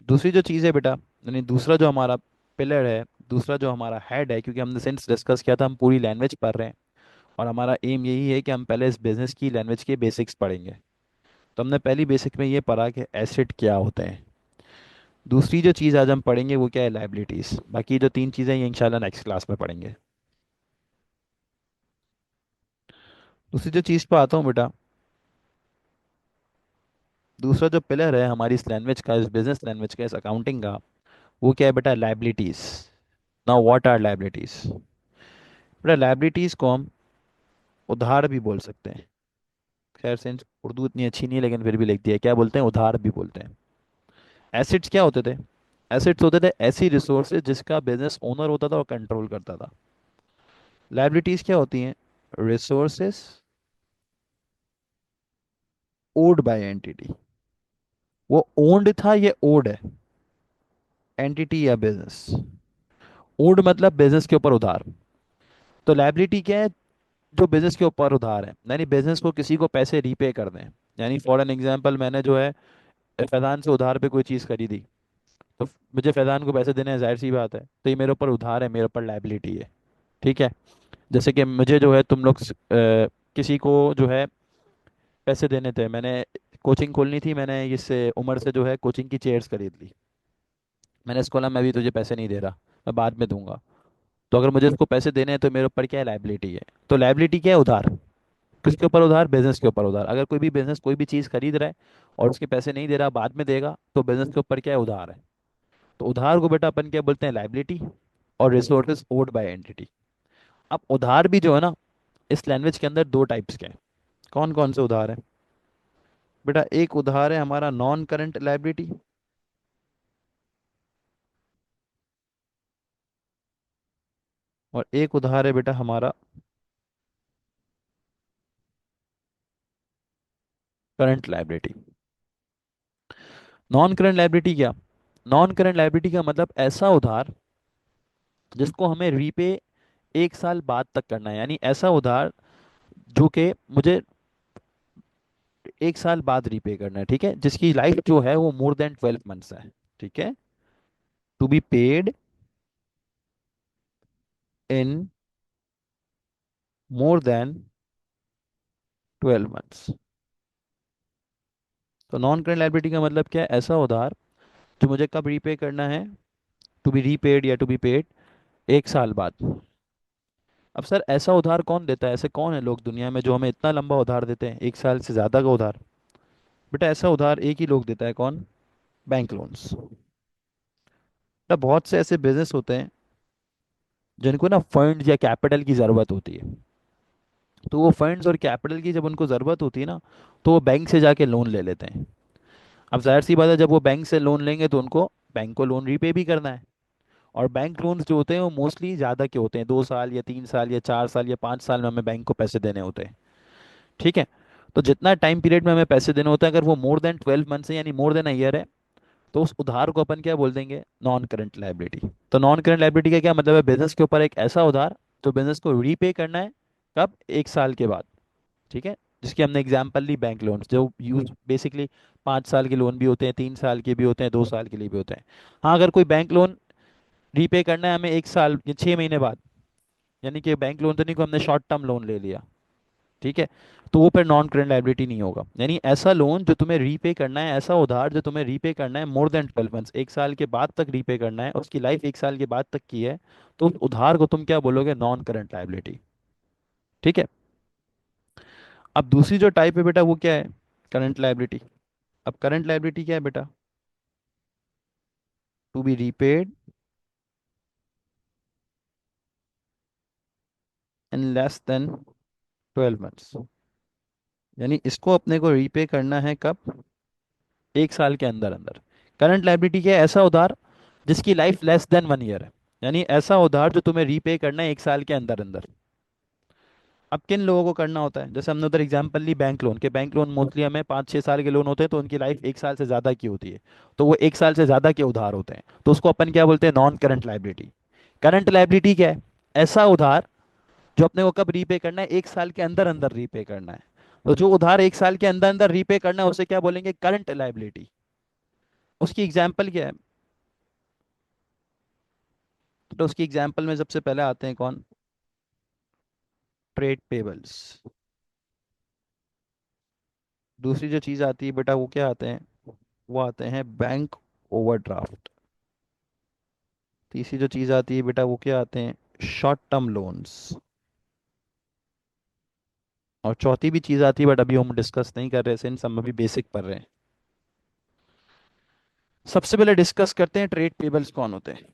दूसरी जो चीज़ है बेटा, यानी दूसरा जो हमारा पिलर है, दूसरा जो हमारा हेड है, क्योंकि हमने सिंस डिस्कस किया था हम पूरी लैंग्वेज पढ़ रहे हैं और हमारा एम यही है कि हम पहले इस बिजनेस की लैंग्वेज के बेसिक्स पढ़ेंगे। तो हमने पहली बेसिक में ये पढ़ा कि एसिड क्या होते हैं। दूसरी जो चीज़ आज हम पढ़ेंगे वो क्या है? लाइबिलिटीज़। बाकी जो 3 चीज़ें ये इंशाल्लाह नेक्स्ट क्लास में पढ़ेंगे। दूसरी जो चीज़ पे आता हूँ बेटा, दूसरा जो पिलर है हमारी इस लैंग्वेज का, इस बिजनेस लैंग्वेज का, इस अकाउंटिंग का, वो क्या है बेटा? Liabilities. Now what are liabilities? बेटा लाइबिलिटीज को हम उधार भी बोल सकते हैं। खैर से उर्दू इतनी अच्छी नहीं है, लेकिन फिर भी लिख दिया, क्या बोलते हैं? उधार भी बोलते हैं। एसिड्स क्या होते थे? एसिड्स होते थे ऐसी रिसोर्सेज जिसका बिजनेस ओनर होता था और कंट्रोल करता था। लाइबिलिटीज क्या होती हैं? Resources owed by entity. वो ओन्ड था, ये ओड है। एंटिटी या बिजनेस। ओड मतलब बिजनेस के ऊपर उधार। तो लाइबिलिटी क्या है? जो बिजनेस के ऊपर उधार है, यानी बिजनेस को किसी को पैसे रीपे कर दें। यानी फॉर एन एग्जांपल, मैंने जो है फैजान से उधार पे कोई चीज़ खरीदी, तो मुझे फैजान को पैसे देने हैं, जाहिर सी बात है, तो ये मेरे ऊपर उधार है, मेरे ऊपर लाइबिलिटी है। ठीक है। जैसे कि मुझे जो है तुम लोग किसी को जो है पैसे देने थे, मैंने कोचिंग खोलनी थी, मैंने इससे उमर से जो है कोचिंग की चेयर्स खरीद ली। मैंने इसको बोला मैं अभी तुझे पैसे नहीं दे रहा, मैं बाद में दूंगा। तो अगर मुझे उसको पैसे देने हैं तो मेरे ऊपर क्या है, लाइबिलिटी है। तो लाइबिलिटी क्या है, उधार। किसके ऊपर उधार, बिजनेस के ऊपर उधार। अगर कोई भी बिजनेस कोई भी चीज़ खरीद रहा है और उसके पैसे नहीं दे रहा, बाद में देगा, तो बिजनेस के ऊपर क्या है, उधार है। तो उधार को बेटा अपन क्या बोलते हैं, लाइबिलिटी। और रिसोर्सेज ओड बाय एंटिटी। अब उधार भी जो है ना, इस लैंग्वेज के अंदर दो टाइप्स के हैं। कौन कौन से उधार है बेटा, एक उधार है हमारा नॉन करंट लाइबिलिटी, और एक उधार है बेटा हमारा current liability. Non current liability क्या, नॉन करंट लाइबिलिटी का मतलब ऐसा उधार जिसको हमें रीपे 1 साल बाद तक करना है। यानी ऐसा उधार जो कि मुझे 1 साल बाद रीपे करना है, ठीक है, जिसकी लाइफ जो है वो मोर देन 12 मंथ्स है। ठीक है, to be paid in more than 12 months. तो नॉन करंट लाइबिलिटी का मतलब क्या है, ऐसा उधार जो मुझे कब रीपे करना है, टू बी रीपेड या टू बी पेड 1 साल बाद। अब सर ऐसा उधार कौन देता है, ऐसे कौन है लोग दुनिया में जो हमें इतना लंबा उधार देते हैं, 1 साल से ज़्यादा का उधार। बेटा ऐसा उधार एक ही लोग देता है, कौन, बैंक लोन्स। बेटा बहुत से ऐसे बिजनेस होते हैं जिनको ना फंड या कैपिटल की ज़रूरत होती है। तो वो फंड्स और कैपिटल की जब उनको ज़रूरत होती है ना, तो वो बैंक से जाके लोन ले लेते हैं। अब जाहिर सी बात है, जब वो बैंक से लोन लेंगे तो उनको बैंक को लोन रीपे भी करना है। और बैंक लोन्स जो होते हैं वो मोस्टली ज़्यादा के होते हैं, 2 साल या 3 साल या 4 साल या 5 साल में हमें बैंक को पैसे देने होते हैं। ठीक है, तो जितना टाइम पीरियड में हमें पैसे देने होते हैं, अगर वो मोर देन 12 मंथ्स है यानी मोर देन अ ईयर है, तो उस उधार को अपन क्या बोल देंगे, नॉन करंट लाइबिलिटी। तो नॉन करंट लाइबिलिटी का क्या मतलब है, बिजनेस के ऊपर एक ऐसा उधार जो बिजनेस को रीपे करना है, कब, 1 साल के बाद। ठीक है, जिसकी हमने एग्जांपल ली बैंक लोन, जो यूज बेसिकली 5 साल के लोन भी होते हैं, 3 साल के भी होते हैं, 2 साल के लिए भी होते हैं। हाँ, अगर कोई बैंक लोन रीपे करना है हमें 1 साल या 6 महीने बाद, यानी कि बैंक लोन तो नहीं को हमने शॉर्ट टर्म लोन ले लिया, ठीक है, तो वो फिर नॉन करंट लाइबिलिटी नहीं होगा। यानी ऐसा लोन जो तुम्हें रीपे करना है, ऐसा उधार जो तुम्हें रीपे करना है मोर देन 12 मंथ्स, 1 साल के बाद तक रीपे करना है, उसकी लाइफ 1 साल के बाद तक की है, तो उस उधार को तुम क्या बोलोगे, नॉन करंट लाइबिलिटी। ठीक है, अब दूसरी जो टाइप है बेटा वो क्या है, करंट लाइबिलिटी। अब करंट लाइबिलिटी क्या है बेटा, to be repaid in less than 12 months. यानी इसको अपने को रीपे करना है कब, 1 साल के अंदर अंदर। करंट लाइबिलिटी क्या है, ऐसा उधार जिसकी लाइफ लेस देन 1 ईयर है। यानी ऐसा उधार जो तुम्हें रीपे करना है 1 साल के अंदर अंदर। अब किन लोगों को करना होता है, जैसे हमने उधर एग्जांपल ली बैंक लोन के, बैंक लोन मोस्टली हमें 5-6 साल के लोन होते हैं, तो उनकी लाइफ 1 साल से ज़्यादा की होती है। तो वो 1 साल से ज़्यादा के उधार होते हैं, तो उसको अपन क्या बोलते हैं, non current liability. Current liability क्या है, ऐसा उधार जो अपने को कब रीपे करना है, 1 साल के अंदर अंदर रीपे करना है। तो जो उधार 1 साल के अंदर अंदर रीपे करना है उसे क्या बोलेंगे, करंट लाइबिलिटी। उसकी एग्जाम्पल क्या है, तो उसकी एग्जाम्पल में सबसे पहले आते हैं कौन, ट्रेड पेबल्स। दूसरी जो चीज़ आती है बेटा वो क्या आते हैं, वो आते हैं बैंक ओवरड्राफ्ट। तीसरी जो चीज़ आती है बेटा वो क्या आते हैं, शॉर्ट टर्म लोन्स। और चौथी भी चीज़ आती है बट अभी हम डिस्कस नहीं कर रहे हैं, इन सब में भी बेसिक पढ़ रहे हैं। सबसे पहले डिस्कस करते हैं ट्रेड पेबल्स कौन होते हैं।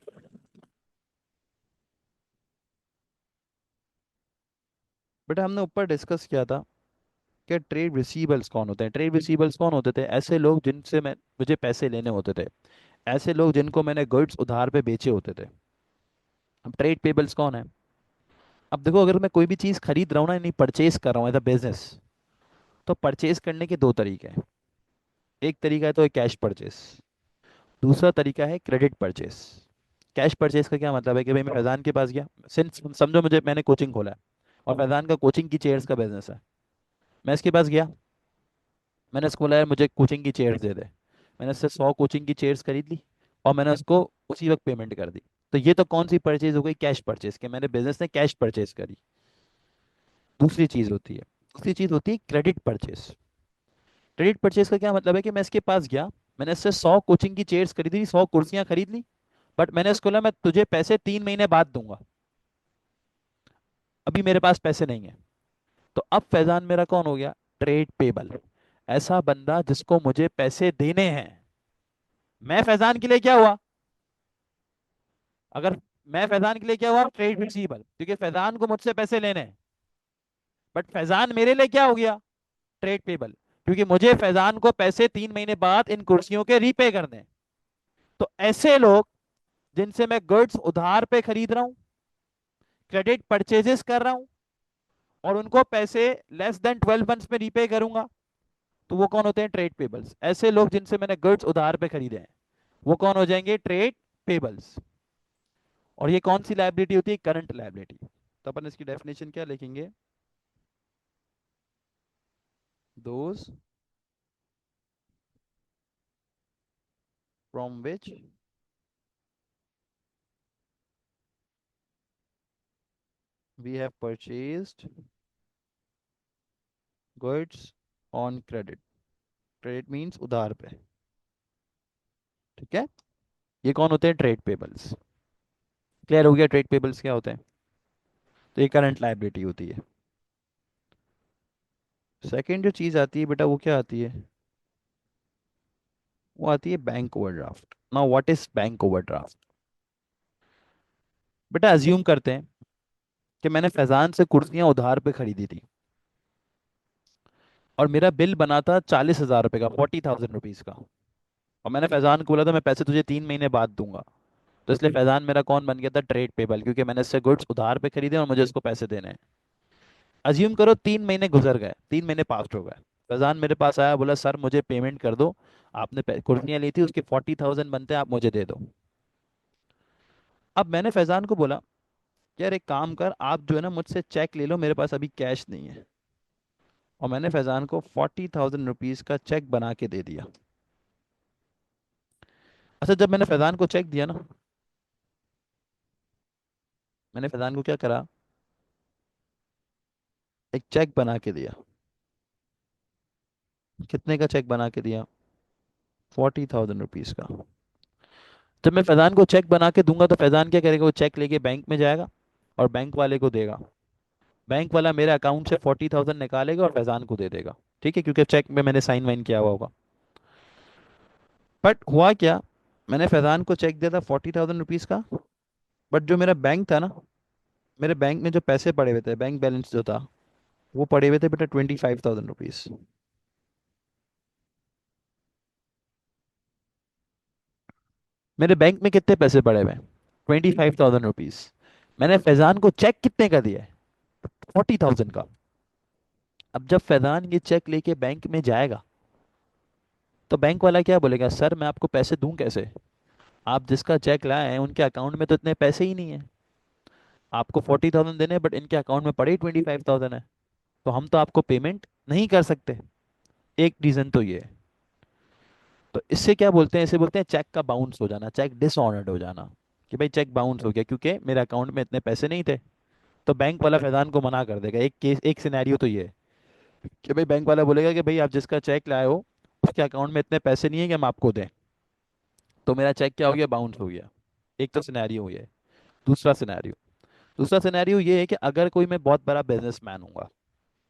बेटा हमने ऊपर डिस्कस किया था कि ट्रेड रिसीबल्स कौन होते हैं। ट्रेड रिसीबल्स कौन होते थे, ऐसे लोग जिनसे मैं मुझे पैसे लेने होते थे, ऐसे लोग जिनको मैंने गुड्स उधार पे बेचे होते थे। अब ट्रेड पेबल्स कौन है, अब देखो अगर मैं कोई भी चीज़ खरीद रहा हूँ ना, नहीं परचेज कर रहा हूँ एज अ बिजनेस, तो परचेज करने के दो तरीके हैं। एक तरीका है तो कैश परचेस, दूसरा तरीका है क्रेडिट परचेस। कैश परचेस का क्या मतलब है कि भाई मैं फैज़ान के पास गया, सिंस समझो मुझे, मैंने कोचिंग खोला है और फैज़ान का कोचिंग की चेयर्स का बिजनेस है। मैं इसके पास गया, मैंने इसको बोला यार मुझे कोचिंग की चेयर्स दे दे। मैंने इससे 100 कोचिंग की चेयर्स खरीद ली और मैंने उसको उसी वक्त पेमेंट कर दी। तो ये तो कौन सी परचेज हो गई, कैश परचेज, के मैंने बिजनेस ने कैश परचेज करी। दूसरी चीज़ होती है दूसरी चीज होती है क्रेडिट परचेस। क्रेडिट परचेस का क्या मतलब है कि मैं इसके पास गया, मैंने इससे 100 कोचिंग की चेयर्स खरीदी ली, 100 कुर्सियां खरीद ली, बट मैंने उसको बोला मैं तुझे पैसे 3 महीने बाद दूंगा, अभी मेरे पास पैसे नहीं है। तो अब फैजान मेरा कौन हो गया? Trade payable. ऐसा बंदा जिसको मुझे पैसे देने हैं, मैं फैजान के लिए क्या हुआ? अगर मैं फैजान के लिए क्या हुआ? ट्रेड रिसीवेबल, क्योंकि फैजान को मुझसे पैसे लेने हैं। बट फैजान मेरे लिए क्या हो गया? ट्रेड पेबल, क्योंकि मुझे फैजान को पैसे 3 महीने बाद इन कुर्सियों के रीपे करने हैं। तो ऐसे लोग जिनसे मैं गुड्स उधार पे खरीद रहा हूं, क्रेडिट परचेजेस कर रहा हूं, और उनको पैसे लेस देन 12 मंथ्स में रीपे करूंगा, तो वो कौन होते हैं? Trade payables. ऐसे लोग जिनसे मैंने गुड्स उधार पे खरीदे हैं, वो कौन हो जाएंगे? Trade payables. और ये कौन सी लायबिलिटी होती है? Current liability. तो अपन इसकी डेफिनेशन क्या लिखेंगे? Those from which we have purchased goods on credit. Credit means उधार पे। ठीक है, ये कौन होते हैं? Trade payables. क्लियर हो गया ट्रेड पेबल्स क्या होते हैं? तो ये करंट लायबिलिटी होती है। सेकंड जो चीज आती है बेटा, वो क्या आती है? वो आती है bank overdraft. Now what is bank overdraft? बेटा अज्यूम करते हैं कि मैंने फैजान से कुर्सियां उधार पे खरीदी थी, और मेरा बिल बना था 40,000 रुपये का, 40,000 रुपीज का। और मैंने फैजान को बोला था मैं पैसे तुझे 3 महीने बाद दूंगा। तो इसलिए फैजान मेरा कौन बन गया था? ट्रेड पेबल, क्योंकि मैंने इससे गुड्स उधार पे खरीदे और मुझे उसको पैसे देने हैं। अज्यूम करो 3 महीने गुजर गए, 3 महीने पास हो गए। फैजान मेरे पास आया, बोला सर मुझे पेमेंट कर दो, आपने कुर्सियां ली थी उसके 40,000 बनते हैं, आप मुझे दे दो। अब मैंने फैजान को बोला यार एक काम कर, आप जो है ना मुझसे चेक ले लो, मेरे पास अभी कैश नहीं है। और मैंने फैजान को 40,000 रुपीज का चेक बना के दे दिया। अच्छा, जब मैंने फैजान को चेक दिया ना, मैंने फैजान को क्या करा? एक चेक बना के दिया। कितने का चेक बना के दिया? 40,000 रुपीज का। जब मैं फैजान को चेक बना के दूंगा तो फैजान क्या करेगा? वो चेक लेके बैंक में जाएगा और बैंक वाले को देगा। बैंक वाला मेरे अकाउंट से 40,000 निकालेगा और फैजान को दे देगा। ठीक है, क्योंकि चेक में मैंने साइन वाइन किया हुआ होगा। बट हुआ क्या? मैंने फैजान को चेक दिया था 40,000 रुपीज का, बट जो मेरा बैंक था ना, मेरे बैंक में जो पैसे पड़े हुए थे, बैंक बैलेंस जो था, वो पड़े हुए थे बेटा 25,000 रुपीज। मेरे बैंक में कितने पैसे पड़े हुए हैं? 25,000 रुपीज। मैंने फैजान को चेक कितने का दिया है? 40,000 का। अब जब फैजान ये चेक लेके बैंक में जाएगा, तो बैंक वाला क्या बोलेगा? सर मैं आपको पैसे दूं कैसे? आप जिसका चेक लाए हैं उनके अकाउंट में तो इतने पैसे ही नहीं है। आपको 40,000 देने बट इनके अकाउंट में पड़े ही 25,000 है, तो हम तो आपको पेमेंट नहीं कर सकते। एक रीजन तो ये है। तो इससे क्या बोलते हैं? इसे बोलते हैं चेक का बाउंस हो जाना, चेक डिसऑनर्ड हो जाना, कि भाई चेक बाउंस हो गया क्योंकि मेरे अकाउंट में इतने पैसे नहीं थे। तो बैंक वाला फैजान को मना कर देगा। एक केस, एक सिनेरियो तो ये है कि भाई बैंक वाला बोलेगा कि भाई आप जिसका चेक लाए हो उसके अकाउंट में इतने पैसे नहीं है कि हम आपको दें, तो मेरा चेक क्या हो गया? बाउंस हो गया। एक तो सिनेरियो ये है। दूसरा सिनेरियो, दूसरा सिनेरियो ये है कि अगर कोई, मैं बहुत बड़ा बिजनेसमैन हूँ,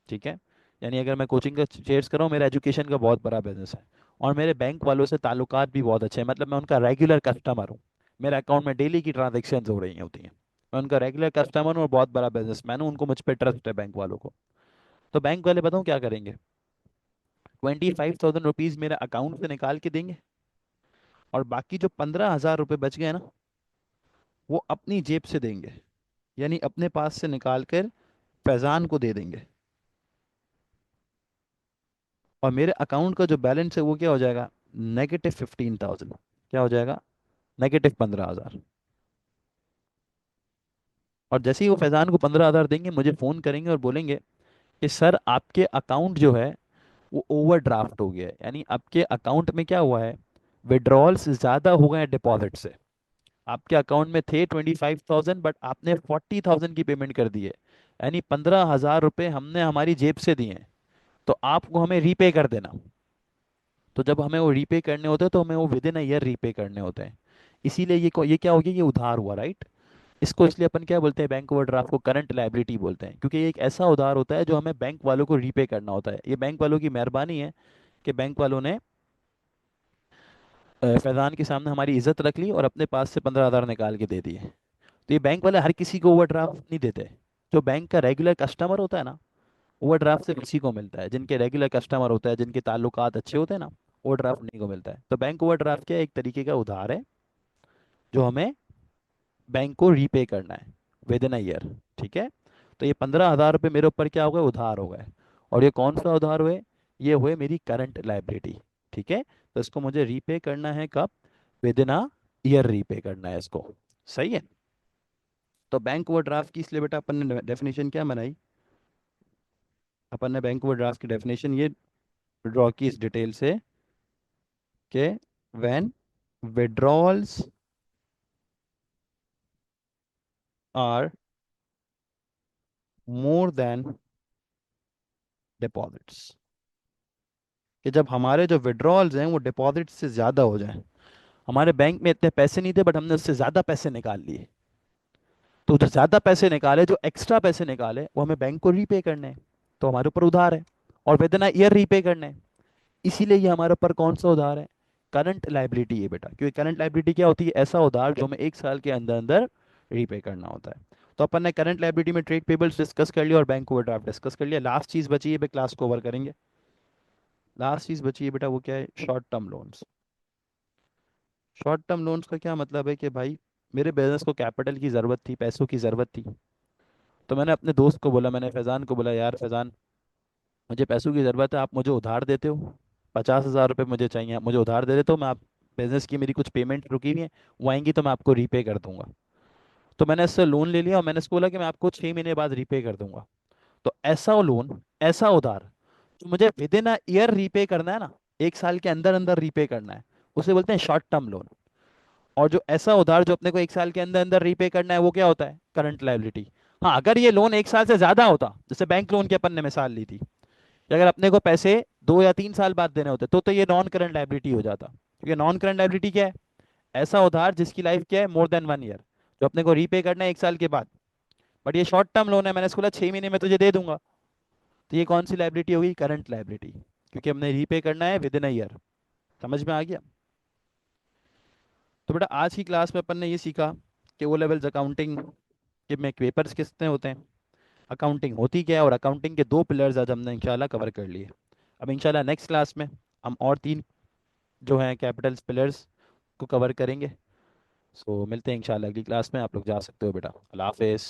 ठीक है, यानी अगर मैं कोचिंग का शेयर्स कर रहा हूँ, मेरा एजुकेशन का बहुत बड़ा बिजनेस है, और मेरे बैंक वालों से ताल्लुकात भी बहुत अच्छे हैं, मतलब मैं उनका रेगुलर कस्टमर हूँ, मेरे अकाउंट में डेली की ट्रांजेक्शन हो रही होती हैं, मैं उनका रेगुलर कस्टमर हूँ और बहुत बड़ा बिजनेसमैन हूँ, उनको मुझ पर ट्रस्ट है बैंक वालों को। तो बैंक वाले बताऊँ क्या करेंगे? 25,000 रुपीज़ मेरे अकाउंट से निकाल के देंगे, और बाकी जो 15,000 रुपये बच गए ना, वो अपनी जेब से देंगे, यानी अपने पास से निकाल कर फैजान को दे देंगे। और मेरे अकाउंट का जो बैलेंस है वो क्या हो जाएगा? -15,000। क्या हो जाएगा? -15,000। और जैसे ही वो फैजान को 15,000 देंगे, मुझे फ़ोन करेंगे और बोलेंगे कि सर आपके अकाउंट जो है वो ओवरड्राफ्ट हो गया है, यानी आपके अकाउंट में क्या हुआ है? विड्रॉल्स ज़्यादा हो गए हैं डिपॉजिट से। आपके अकाउंट में थे 25,000 बट आपने 40,000 की पेमेंट कर दी है। यानी 15,000 रुपये हमने हमारी जेब से दिए हैं, तो आपको हमें रीपे कर देना। तो जब हमें वो रीपे करने होते हैं तो हमें वो with in a year repay करने होते हैं। इसीलिए ये क्या हो गया, ये उधार हुआ, राइट। इसको इसलिए अपन क्या बोलते हैं, बैंक ओवरड्राफ्ट को करंट लायबिलिटी बोलते हैं, क्योंकि ये एक ऐसा उधार होता है जो हमें बैंक वालों को रीपे करना होता है। ये बैंक वालों की मेहरबानी है कि बैंक वालों ने फैज़ान के सामने हमारी इज्जत रख ली और अपने पास से 15,000 निकाल के दे दिए। तो ये बैंक वाले हर किसी को ओवरड्राफ्ट नहीं देते। जो बैंक का रेगुलर कस्टमर होता है ना, ओवरड्राफ्ट सिर्फ किसी को मिलता है जिनके रेगुलर कस्टमर होता है, जिनके ताल्लुकात अच्छे होते हैं ना, ओवरड्राफ्ट नहीं को मिलता है। तो बैंक ओवरड्राफ्ट क्या है, एक तरीके का उधार है जो हमें बैंक को रीपे करना है विद इन अ ईयर। ठीक है। तो ये 15,000 रुपये मेरे ऊपर क्या हो गए, उधार हो गए। और ये कौन सा उधार हुए, ये हुए मेरी करंट लाइबिलिटी। ठीक है। तो इसको मुझे रीपे करना है कब, with in a year repay करना है इसको। सही है। तो बैंक ओवरड्राफ्ट की इसलिए बेटा अपन ने डेफिनेशन क्या बनाई, अपन ने बैंक ओवरड्राफ्ट की डेफिनेशन ये ड्रॉ की इस डिटेल से कि when withdrawals are more than deposits, कि जब हमारे जो विड्रॉल्स हैं वो डिपॉजिट से ज़्यादा हो जाए। हमारे बैंक में इतने पैसे नहीं थे बट हमने उससे ज़्यादा पैसे निकाल लिए। तो जो ज़्यादा पैसे निकाले, जो एक्स्ट्रा पैसे निकाले, वो हमें बैंक को रीपे करने हैं। तो हमारे ऊपर उधार है, और विद इन ईयर रीपे करने हैं। इसीलिए ये हमारे ऊपर कौन सा उधार है, करंट लाइबिलिटी है बेटा। क्योंकि करंट लाइबिलिटी क्या होती है, ऐसा उधार जो हमें 1 साल के अंदर अंदर रीपे करना होता है। तो अपन ने करंट लाइबिलिटी में ट्रेड पेबल्स डिस्कस कर लिया और बैंक ओवरड्राफ्ट डिस्कस कर लिया। लास्ट चीज़ बची है, क्लास को कवर करेंगे। लास्ट चीज़ बची है बेटा, वो क्या है, short term loans. Short term loans का क्या मतलब है कि भाई, मेरे बिजनेस को कैपिटल की ज़रूरत थी, पैसों की ज़रूरत थी। तो मैंने अपने दोस्त को बोला, मैंने फैज़ान को बोला, यार फैज़ान, मुझे पैसों की ज़रूरत है, आप मुझे उधार देते हो, 50,000 रुपये मुझे चाहिए, आप मुझे उधार दे देते हो, मैं आप बिज़नेस की मेरी कुछ पेमेंट रुकी हुई है, वो आएंगी तो मैं आपको रीपे कर दूंगा। तो मैंने इससे लोन ले लिया और मैंने इसको बोला कि मैं आपको 6 महीने बाद रीपे कर दूंगा। तो ऐसा लोन, ऐसा उधार जो मुझे with in a year repay करना है ना, 1 साल के अंदर अंदर रीपे करना है, उसे बोलते हैं शॉर्ट टर्म लोन। और जो ऐसा उधार जो अपने को 1 साल के अंदर अंदर रीपे करना है, वो क्या होता है, करंट लाइबिलिटी। हाँ, अगर ये लोन 1 साल से ज्यादा होता, जैसे बैंक लोन की अपन ने मिसाल ली थी, कि अगर अपने को पैसे 2 या 3 साल बाद देने होते तो ये नॉन करंट लाइबिलिटी हो जाता। क्योंकि नॉन करंट लाइबिलिटी क्या है, ऐसा उधार जिसकी लाइफ क्या है, मोर देन 1 ईयर, जो अपने को रीपे करना है 1 साल के बाद। बट ये शॉर्ट टर्म लोन है, मैंने इसको बोला 6 महीने में तुझे दे दूंगा। तो ये कौन सी लाइबिलिटी होगी, करंट लाइबिलिटी, क्योंकि हमने रीपे करना है विद इन अ ईयर। समझ में आ गया। तो बेटा आज की क्लास में अपन ने ये सीखा कि ओ लेवल्स अकाउंटिंग के में पेपर्स कितने होते हैं, अकाउंटिंग होती क्या है, और अकाउंटिंग के 2 पिलर्स आज हमने इंशाल्लाह कवर कर लिए। अब इंशाल्लाह नेक्स्ट क्लास में हम और 3 जो हैं कैपिटल्स पिलर्स को कवर करेंगे। सो मिलते हैं इंशाल्लाह अगली क्लास में। आप लोग जा सकते हो बेटा। अल्लाह हाफिज़।